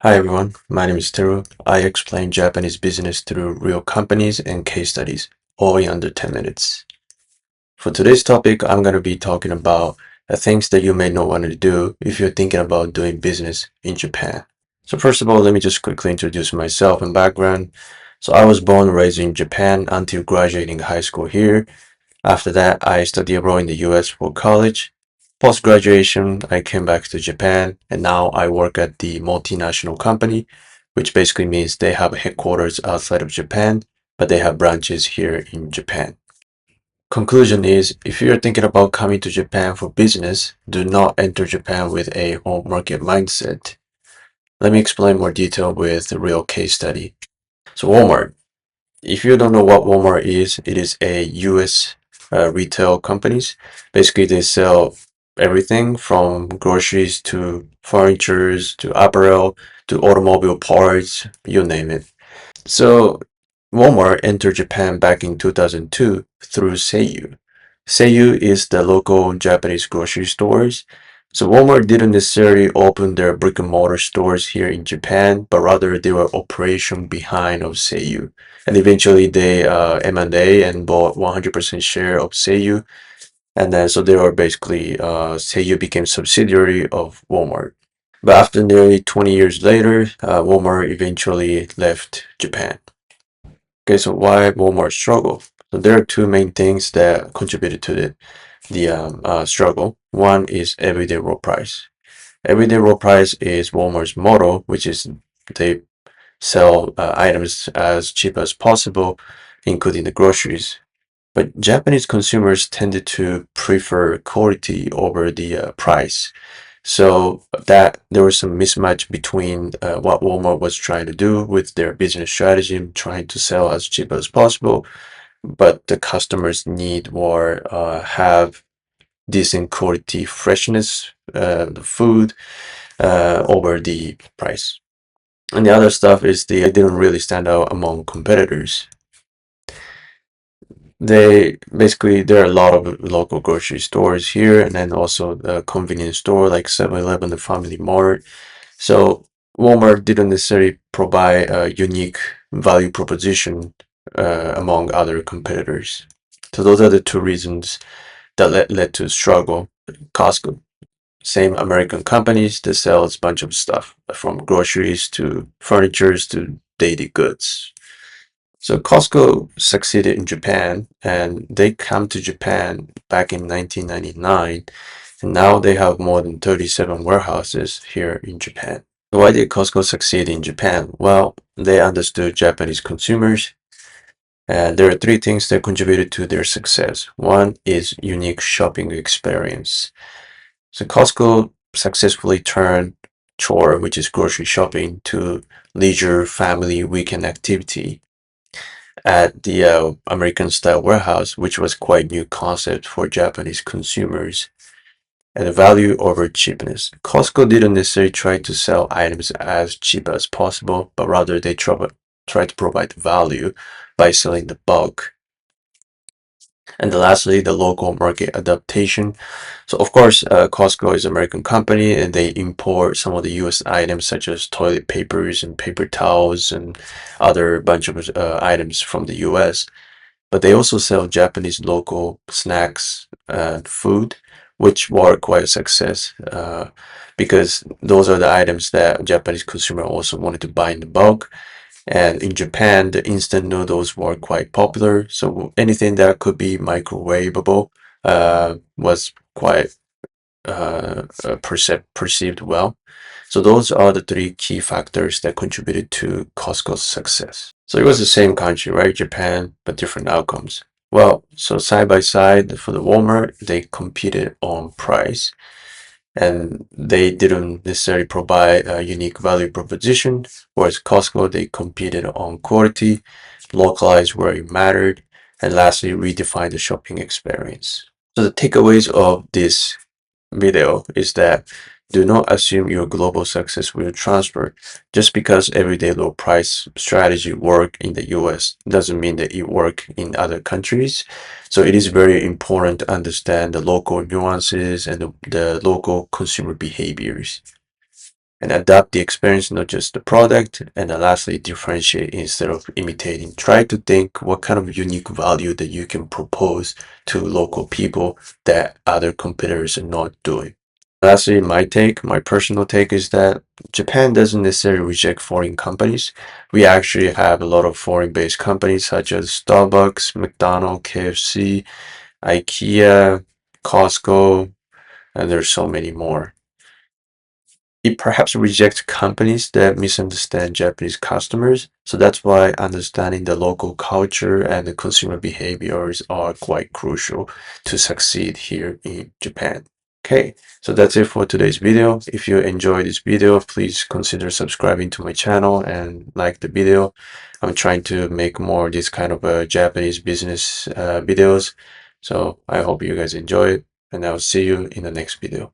Hi everyone, my name is Teru. I explain Japanese business through real companies and case studies, all in under 10 minutes. For today's topic, I'm going to be talking about the things that you may not want to do if you're thinking about doing business in Japan. So first of all, let me just quickly introduce myself and background. So I was born and raised in Japan until graduating high school here. After that, I studied abroad in the US for college. Post graduation, I came back to Japan and now I work at the multinational company, which basically means they have headquarters outside of Japan, but they have branches here in Japan. Conclusion is if you're thinking about coming to Japan for business, do not enter Japan with a home market mindset. Let me explain more detail with a real case study. So, Walmart. If you don't know what Walmart is, it is a US retail companies. Basically, they sell everything from groceries to furnitures to apparel to automobile parts, you name it. So Walmart entered Japan back in 2002 through Seiyu. Seiyu is the local Japanese grocery stores. So Walmart didn't necessarily open their brick and mortar stores here in Japan, but rather they were operation behind of Seiyu. And eventually they M&A and bought 100% share of Seiyu. And then so they were basically Seiyu became subsidiary of Walmart. But after nearly 20 years later, Walmart eventually left Japan. Okay, so why Walmart struggle? So there are two main things that contributed to the struggle. One is everyday low price. Everyday low price is Walmart's motto, which is they sell items as cheap as possible, including the groceries. But Japanese consumers tended to prefer quality over the price. So that there was some mismatch between what Walmart was trying to do with their business strategy, trying to sell as cheap as possible, but the customers need or have decent quality freshness, the food over the price. And the other stuff is they didn't really stand out among competitors. They basically there are a lot of local grocery stores here, and then also the convenience store like 7-Eleven, the Family Mart. So Walmart didn't necessarily provide a unique value proposition among other competitors. So those are the two reasons that led to struggle. Costco, same American companies that sells a bunch of stuff from groceries to furnitures to daily goods. So Costco succeeded in Japan and they come to Japan back in 1999 and now they have more than 37 warehouses here in Japan. Why did Costco succeed in Japan? Well, they understood Japanese consumers and there are three things that contributed to their success. One is unique shopping experience. So Costco successfully turned chore, which is grocery shopping, to leisure family weekend activity at the American style warehouse, which was quite new concept for Japanese consumers, and value over cheapness. Costco didn't necessarily try to sell items as cheap as possible, but rather they try to provide value by selling the bulk. And lastly, the local market adaptation. So of course, Costco is an American company and they import some of the US items such as toilet papers and paper towels and other bunch of items from the US. But they also sell Japanese local snacks and food, which were quite a success because those are the items that Japanese consumer also wanted to buy in the bulk. And in Japan, the instant noodles were quite popular. So anything that could be microwavable was quite perceived well. So those are the three key factors that contributed to Costco's success. So it was the same country, right? Japan, but different outcomes. Well, so side by side for the Walmart, they competed on price and they didn't necessarily provide a unique value proposition. Whereas Costco, they competed on quality, localized where it mattered, and lastly, redefined the shopping experience. So the takeaways of this video is that do not assume your global success will transfer. Just because everyday low price strategy work in the US doesn't mean that it work in other countries. So it is very important to understand the local nuances and the local consumer behaviors. and adapt the experience, not just the product. And then lastly, differentiate instead of imitating. Try to think what kind of unique value that you can propose to local people that other competitors are not doing. Lastly, my personal take is that Japan doesn't necessarily reject foreign companies. We actually have a lot of foreign-based companies such as Starbucks, McDonald's, KFC, IKEA, Costco, and there's so many more. It perhaps rejects companies that misunderstand Japanese customers. So that's why understanding the local culture and the consumer behaviors are quite crucial to succeed here in Japan. Okay, so that's it for today's video. If you enjoyed this video, please consider subscribing to my channel and like the video. I'm trying to make more of this kind of Japanese business videos. So I hope you guys enjoy it, and I'll see you in the next video.